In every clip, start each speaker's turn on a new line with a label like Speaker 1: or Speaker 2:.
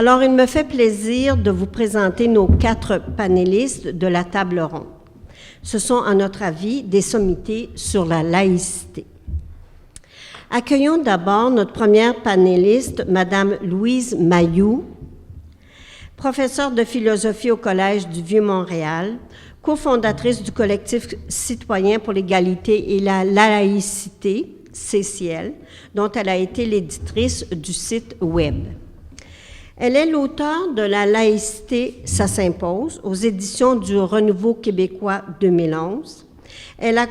Speaker 1: Alors, il me fait plaisir de vous présenter nos 4 panélistes de la table ronde. Ce sont, à notre avis, des sommités sur la laïcité. Accueillons d'abord notre première panéliste, Madame Louise Mailloux, professeure de philosophie au Collège du Vieux-Montréal, cofondatrice du collectif citoyen pour l'égalité et la laïcité, CCL, dont elle a été l'éditrice du site Web. Elle est l'auteure de La laïcité, ça s'impose, aux éditions du Renouveau québécois 2011. Elle a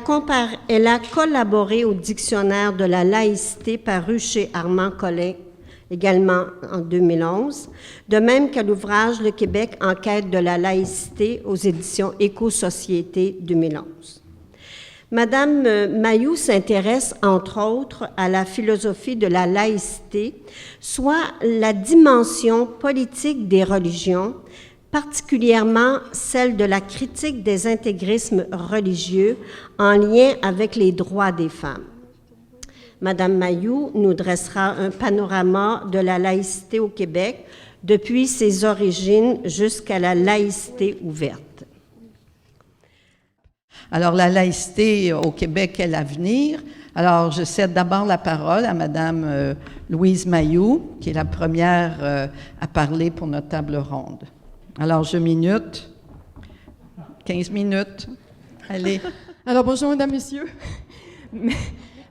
Speaker 1: collaboré au dictionnaire de la laïcité paru chez Armand Collin, également en 2011, de même qu'à l'ouvrage Le Québec en quête de la laïcité aux éditions Éco-Société 2011. Madame Mailloux s'intéresse, entre autres, à la philosophie de la laïcité, soit la dimension politique des religions, particulièrement celle de la critique des intégrismes religieux en lien avec les droits des femmes. Madame Mailloux nous dressera un panorama de la laïcité au Québec depuis ses origines jusqu'à la laïcité ouverte.
Speaker 2: Alors, la laïcité au Québec est l'avenir. Alors, je cède d'abord la parole à Madame Louise Mailloux, qui est la première à parler pour notre table ronde. Alors, je minute. 15 minutes. Allez.
Speaker 3: Alors, bonjour, mesdames, messieurs.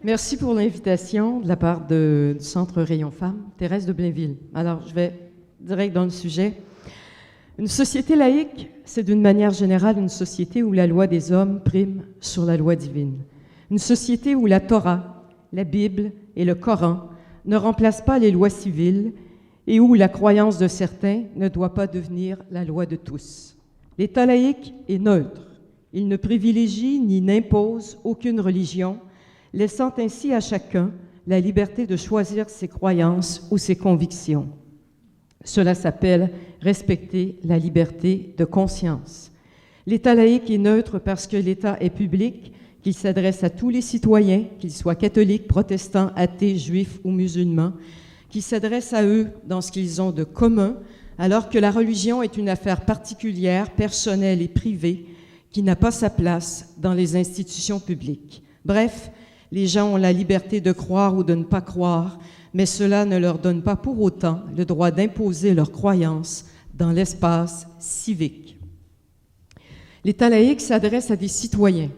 Speaker 3: Merci pour l'invitation de la part du Centre Rayon Femmes, Thérèse de Blainville. Alors, je vais direct dans le sujet. Une société laïque, c'est d'une manière générale une société où la loi des hommes prime sur la loi divine. Une société où la Torah, la Bible et le Coran ne remplacent pas les lois civiles et où la croyance de certains ne doit pas devenir la loi de tous. L'État laïque est neutre. Il ne privilégie ni n'impose aucune religion, laissant ainsi à chacun la liberté de choisir ses croyances ou ses convictions. Cela s'appelle respecter la liberté de conscience. L'État laïque est neutre parce que l'État est public, qu'il s'adresse à tous les citoyens, qu'ils soient catholiques, protestants, athées, juifs ou musulmans, qu'il s'adresse à eux dans ce qu'ils ont de commun, alors que la religion est une affaire particulière, personnelle et privée, qui n'a pas sa place dans les institutions publiques. Bref, les gens ont la liberté de croire ou de ne pas croire, mais cela ne leur donne pas pour autant le droit d'imposer leurs croyances dans l'espace civique. L'État laïque s'adresse à des citoyens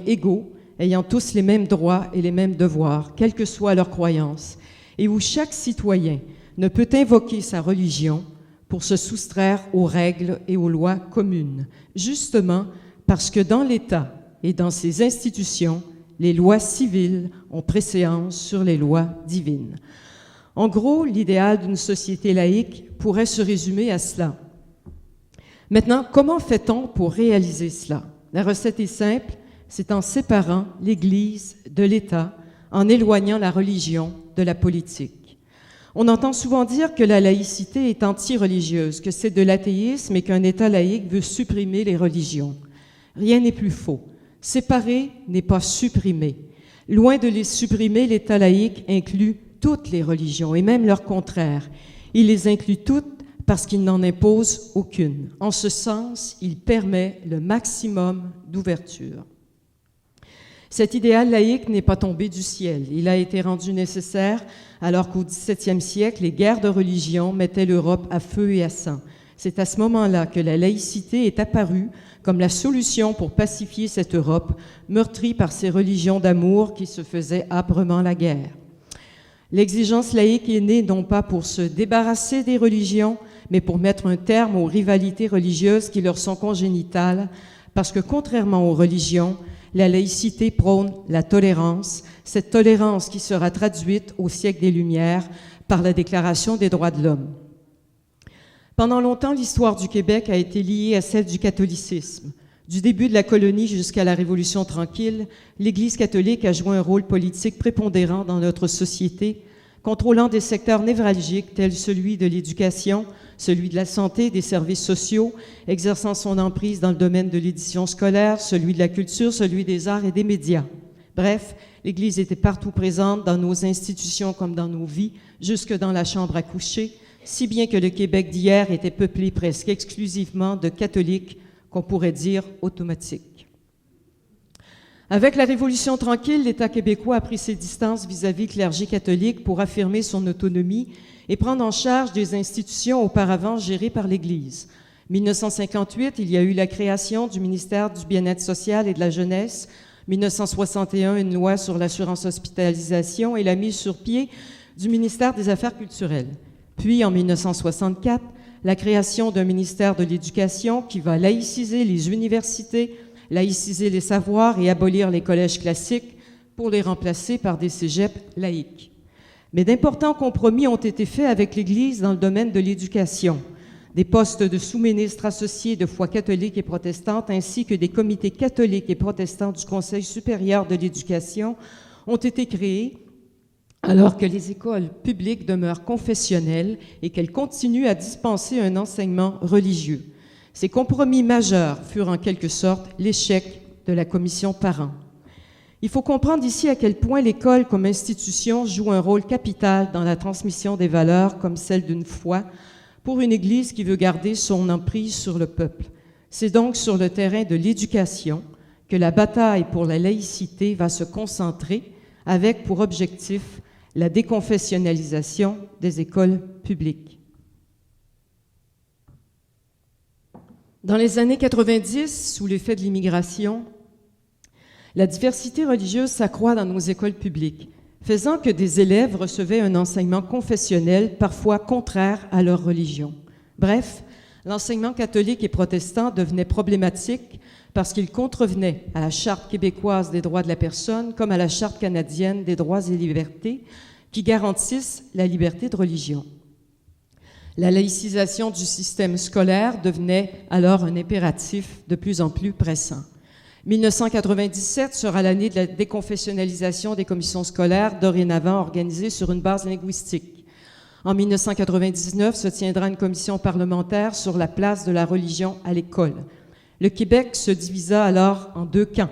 Speaker 3: égaux, ayant tous les mêmes droits et les mêmes devoirs, quelles que soient leurs croyances, et où chaque citoyen ne peut invoquer sa religion pour se soustraire aux règles et aux lois communes, justement parce que dans l'État et dans ses institutions, les lois civiles ont préséance sur les lois divines. En gros, l'idéal d'une société laïque pourrait se résumer à cela. Maintenant, comment fait-on pour réaliser cela? La recette est simple, c'est en séparant l'Église de l'État, en éloignant la religion de la politique. On entend souvent dire que la laïcité est anti-religieuse, que c'est de l'athéisme et qu'un État laïque veut supprimer les religions. Rien n'est plus faux. Séparer n'est pas supprimer. Loin de les supprimer, l'État laïque inclut toutes les religions et même leurs contraires. Il les inclut toutes parce qu'il n'en impose aucune. En ce sens, il permet le maximum d'ouverture. Cet idéal laïque n'est pas tombé du ciel. Il a été rendu nécessaire alors qu'au XVIIe siècle, les guerres de religion mettaient l'Europe à feu et à sang. C'est à ce moment-là que la laïcité est apparue comme la solution pour pacifier cette Europe meurtrie par ces religions d'amour qui se faisaient âprement la guerre. L'exigence laïque est née non pas pour se débarrasser des religions, mais pour mettre un terme aux rivalités religieuses qui leur sont congénitales, parce que contrairement aux religions, la laïcité prône la tolérance, cette tolérance qui sera traduite au siècle des Lumières par la Déclaration des droits de l'homme. Pendant longtemps, l'histoire du Québec a été liée à celle du catholicisme. Du début de la colonie jusqu'à la Révolution tranquille, l'Église catholique a joué un rôle politique prépondérant dans notre société, contrôlant des secteurs névralgiques tels celui de l'éducation, celui de la santé, des services sociaux, exerçant son emprise dans le domaine de l'édition scolaire, celui de la culture, celui des arts et des médias. Bref, l'Église était partout présente dans nos institutions comme dans nos vies, jusque dans la chambre à coucher, si bien que le Québec d'hier était peuplé presque exclusivement de catholiques, qu'on pourrait dire automatiques. Avec la Révolution tranquille, l'État québécois a pris ses distances vis-à-vis du clergé catholique pour affirmer son autonomie et prendre en charge des institutions auparavant gérées par l'Église. 1958, il y a eu la création du ministère du Bien-être social et de la Jeunesse. 1961, une loi sur l'assurance hospitalisation et la mise sur pied du ministère des Affaires culturelles. Puis, en 1964, la création d'un ministère de l'Éducation qui va laïciser les universités, laïciser les savoirs et abolir les collèges classiques pour les remplacer par des cégeps laïques. Mais d'importants compromis ont été faits avec l'Église dans le domaine de l'éducation. Des postes de sous-ministres associés de foi catholique et protestante, ainsi que des comités catholiques et protestants du Conseil supérieur de l'éducation ont été créés, alors que les écoles publiques demeurent confessionnelles et qu'elles continuent à dispenser un enseignement religieux. Ces compromis majeurs furent en quelque sorte l'échec de la commission Parent. Il faut comprendre ici à quel point l'école comme institution joue un rôle capital dans la transmission des valeurs comme celle d'une foi, pour une Église qui veut garder son emprise sur le peuple. C'est donc sur le terrain de l'éducation que la bataille pour la laïcité va se concentrer avec pour objectif la déconfessionnalisation des écoles publiques. Dans les années 90, sous l'effet de l'immigration, la diversité religieuse s'accroît dans nos écoles publiques, faisant que des élèves recevaient un enseignement confessionnel parfois contraire à leur religion. Bref, l'enseignement catholique et protestant devenait problématique parce qu'il contrevenait à la Charte québécoise des droits de la personne comme à la Charte canadienne des droits et libertés qui garantissent la liberté de religion. La laïcisation du système scolaire devenait alors un impératif de plus en plus pressant. 1997 sera l'année de la déconfessionnalisation des commissions scolaires, dorénavant organisées sur une base linguistique. En 1999 se tiendra une commission parlementaire sur la place de la religion à l'école. Le Québec se divisa alors en deux camps.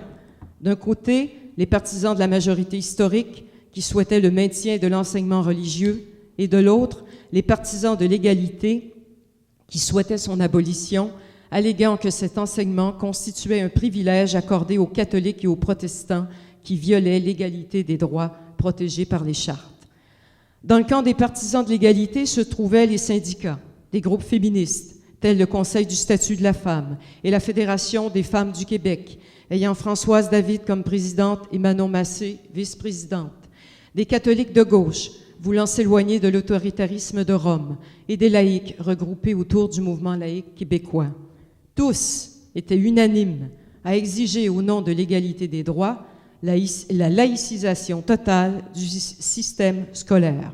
Speaker 3: D'un côté, les partisans de la majorité historique qui souhaitaient le maintien de l'enseignement religieux, et de l'autre, les partisans de l'égalité qui souhaitaient son abolition, alléguant que cet enseignement constituait un privilège accordé aux catholiques et aux protestants qui violait l'égalité des droits protégés par les chartes. Dans le camp des partisans de l'égalité se trouvaient les syndicats, des groupes féministes, tels le Conseil du statut de la femme et la Fédération des femmes du Québec, ayant Françoise David comme présidente et Manon Massé, vice-présidente, des catholiques de gauche, voulant s'éloigner de l'autoritarisme de Rome, et des laïcs regroupés autour du mouvement laïque québécois. Tous étaient unanimes à exiger au nom de l'égalité des droits la laïcisation totale du système scolaire.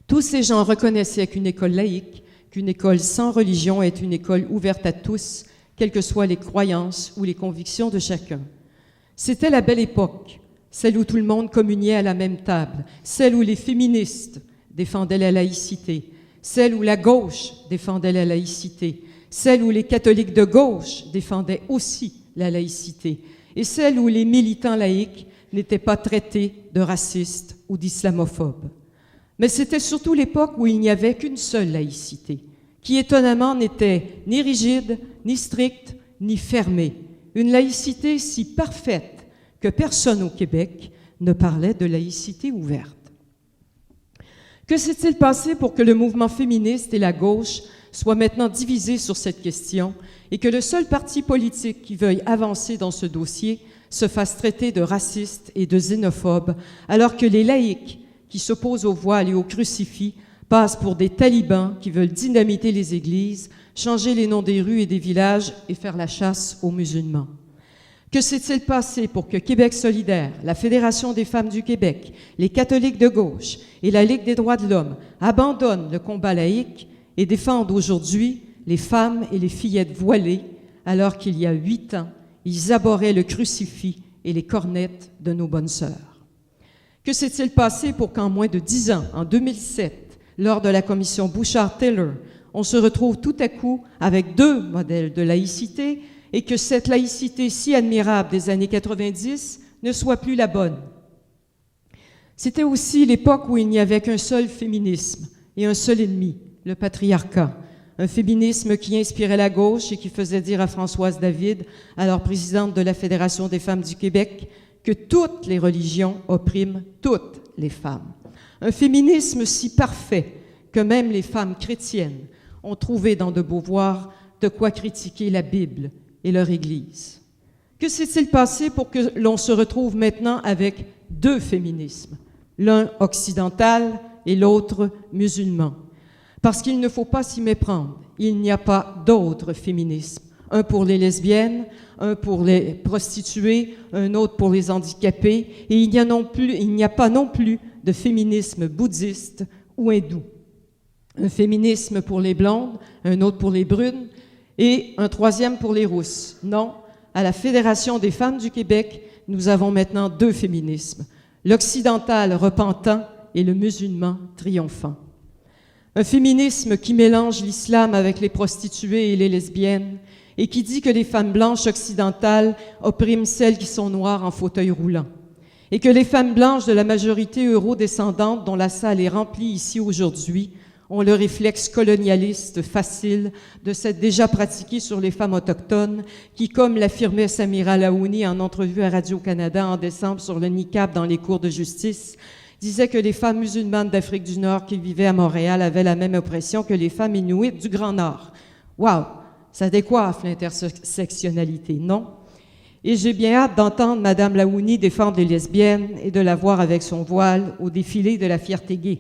Speaker 3: Tous ces gens reconnaissaient qu'une école laïque, qu'une école sans religion est une école ouverte à tous, quelles que soient les croyances ou les convictions de chacun. C'était la belle époque, celle où tout le monde communiait à la même table, celle où les féministes défendaient la laïcité, celle où la gauche défendait la laïcité, celle où les catholiques de gauche défendaient aussi la laïcité, et celle où les militants laïcs n'étaient pas traités de racistes ou d'islamophobes. Mais c'était surtout l'époque où il n'y avait qu'une seule laïcité, qui étonnamment n'était ni rigide, ni stricte, ni fermée. Une laïcité si parfaite que personne au Québec ne parlait de laïcité ouverte. Que s'est-il passé pour que le mouvement féministe et la gauche soient maintenant divisés sur cette question et que le seul parti politique qui veuille avancer dans ce dossier se fasse traiter de raciste et de xénophobe, alors que les laïcs qui s'opposent au voile et au crucifix passent pour des talibans qui veulent dynamiter les églises, changer les noms des rues et des villages et faire la chasse aux musulmans? Que s'est-il passé pour que Québec solidaire, la Fédération des femmes du Québec, les catholiques de gauche et la Ligue des droits de l'homme abandonnent le combat laïque et défendent aujourd'hui les femmes et les fillettes voilées, alors qu'il y a 8 ans, ils abhorraient le crucifix et les cornettes de nos bonnes sœurs? Que s'est-il passé pour qu'en moins de 10 ans, en 2007, lors de la commission Bouchard-Taylor, on se retrouve tout à coup avec 2 modèles de laïcité et que cette laïcité si admirable des années 90 ne soit plus la bonne? C'était aussi l'époque où il n'y avait qu'un seul féminisme, et un seul ennemi, le patriarcat. Un féminisme qui inspirait la gauche et qui faisait dire à Françoise David, alors présidente de la Fédération des femmes du Québec, que toutes les religions oppriment toutes les femmes. Un féminisme si parfait que même les femmes chrétiennes ont trouvé dans de Beauvoir de quoi critiquer la Bible et leur Église. Que s'est-il passé pour que l'on se retrouve maintenant avec deux féminismes, l'un occidental et l'autre musulman? Parce qu'il ne faut pas s'y méprendre, il n'y a pas d'autre féminisme. Un pour les lesbiennes, un pour les prostituées, un autre pour les handicapés, et il n'y a pas non plus de féminisme bouddhiste ou hindou. Un féminisme pour les blondes, un autre pour les brunes, et un troisième pour les rousses. Non, à la Fédération des femmes du Québec, nous avons maintenant deux féminismes, l'occidental repentant et le musulman triomphant. Un féminisme qui mélange l'islam avec les prostituées et les lesbiennes et qui dit que les femmes blanches occidentales oppriment celles qui sont noires en fauteuil roulant et que les femmes blanches de la majorité euro-descendante dont la salle est remplie ici aujourd'hui ont le réflexe colonialiste facile de s'être déjà pratiqué sur les femmes autochtones qui, comme l'affirmait Samira Laouni en entrevue à Radio-Canada en décembre sur le niqab dans les cours de justice, disait que les femmes musulmanes d'Afrique du Nord qui vivaient à Montréal avaient la même oppression que les femmes inuites du Grand Nord. Wow! Ça décoiffe l'intersectionnalité, non? Et j'ai bien hâte d'entendre Mme Laouni défendre les lesbiennes et de la voir avec son voile au défilé de la fierté gay.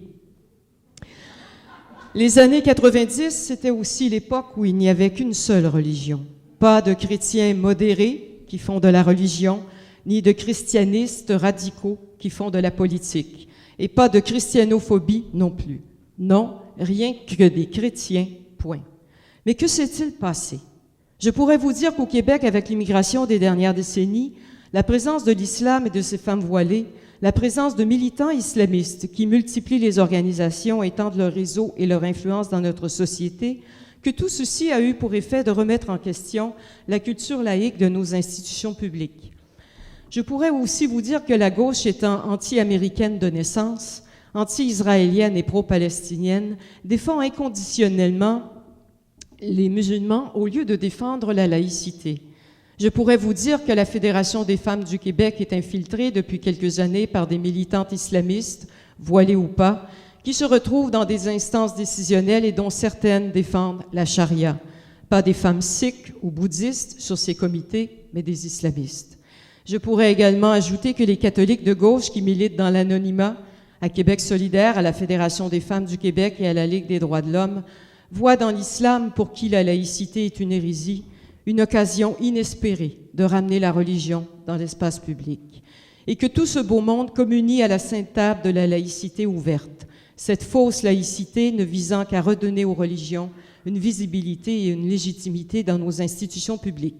Speaker 3: Les années 90, c'était aussi l'époque où il n'y avait qu'une seule religion. Pas de chrétiens modérés qui font de la religion, ni de christianistes radicaux qui font de la politique. Et pas de christianophobie non plus. Non, rien que des chrétiens, point. Mais que s'est-il passé? Je pourrais vous dire qu'au Québec, avec l'immigration des dernières décennies, la présence de l'islam et de ses femmes voilées, la présence de militants islamistes qui multiplient les organisations, étendent leur réseau et leur influence dans notre société, que tout ceci a eu pour effet de remettre en question la culture laïque de nos institutions publiques. Je pourrais aussi vous dire que la gauche étant anti-américaine de naissance, anti-israélienne et pro-palestinienne, défend inconditionnellement les musulmans au lieu de défendre la laïcité. Je pourrais vous dire que la Fédération des femmes du Québec est infiltrée depuis quelques années par des militantes islamistes, voilées ou pas, qui se retrouvent dans des instances décisionnelles et dont certaines défendent la charia. Pas des femmes sikhes ou bouddhistes sur ces comités, mais des islamistes. Je pourrais également ajouter que les catholiques de gauche qui militent dans l'anonymat, à Québec solidaire, à la Fédération des femmes du Québec et à la Ligue des droits de l'homme, voient dans l'islam, pour qui la laïcité est une hérésie, une occasion inespérée de ramener la religion dans l'espace public. Et que tout ce beau monde communie à la sainte table de la laïcité ouverte, cette fausse laïcité ne visant qu'à redonner aux religions une visibilité et une légitimité dans nos institutions publiques.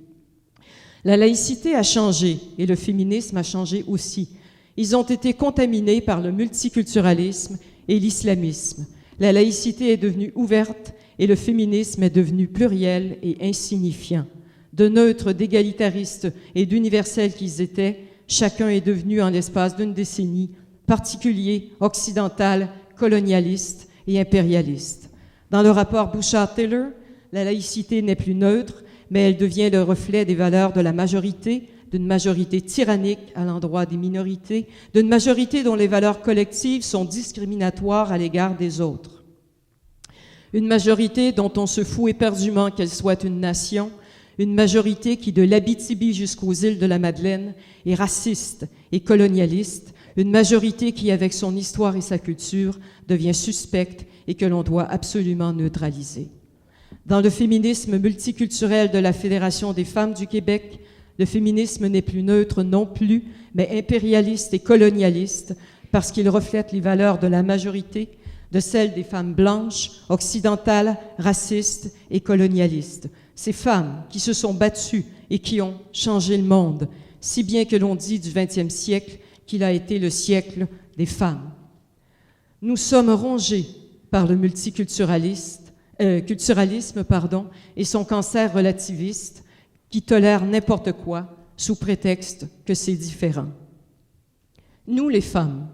Speaker 3: La laïcité a changé et le féminisme a changé aussi. Ils ont été contaminés par le multiculturalisme et l'islamisme. La laïcité est devenue ouverte et le féminisme est devenu pluriel et insignifiant. De neutres, d'égalitaristes et d'universels qu'ils étaient, chacun est devenu en l'espace d'une décennie particulier, occidental, colonialiste et impérialiste. Dans le rapport Bouchard-Taylor, la laïcité n'est plus neutre, mais elle devient le reflet des valeurs de la majorité, d'une majorité tyrannique à l'endroit des minorités, d'une majorité dont les valeurs collectives sont discriminatoires à l'égard des autres. Une majorité dont on se fout éperdument qu'elle soit une nation, une majorité qui, de l'Abitibi jusqu'aux îles de la Madeleine, est raciste et colonialiste, une majorité qui, avec son histoire et sa culture, devient suspecte et que l'on doit absolument neutraliser. Dans le féminisme multiculturel de la Fédération des femmes du Québec, le féminisme n'est plus neutre non plus, mais impérialiste et colonialiste, parce qu'il reflète les valeurs de la majorité, de celles des femmes blanches, occidentales, racistes et colonialistes. Ces femmes qui se sont battues et qui ont changé le monde, si bien que l'on dit du XXe siècle qu'il a été le siècle des femmes. Nous sommes rongés par le multiculturalisme, et son cancer relativiste qui tolère n'importe quoi sous prétexte que c'est différent. Nous les femmes,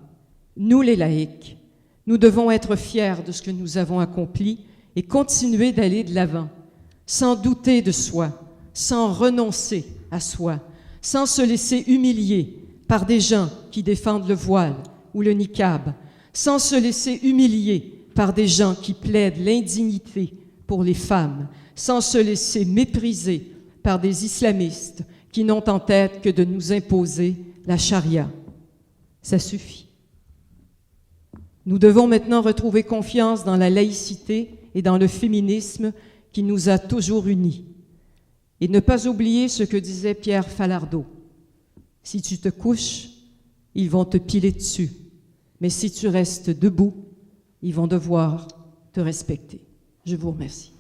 Speaker 3: nous les laïcs, Nous devons être fiers de ce que nous avons accompli et continuer d'aller de l'avant, sans douter de soi, sans renoncer à soi, sans se laisser humilier par des gens qui défendent le voile ou le niqab, sans se laisser humilier par des gens qui plaident l'indignité pour les femmes, sans se laisser mépriser par des islamistes qui n'ont en tête que de nous imposer la charia. Ça suffit. Nous devons maintenant retrouver confiance dans la laïcité et dans le féminisme qui nous a toujours unis. Et ne pas oublier ce que disait Pierre Falardeau. Si tu te couches, ils vont te piler dessus. Mais si tu restes debout, ils vont devoir te respecter. Je vous remercie.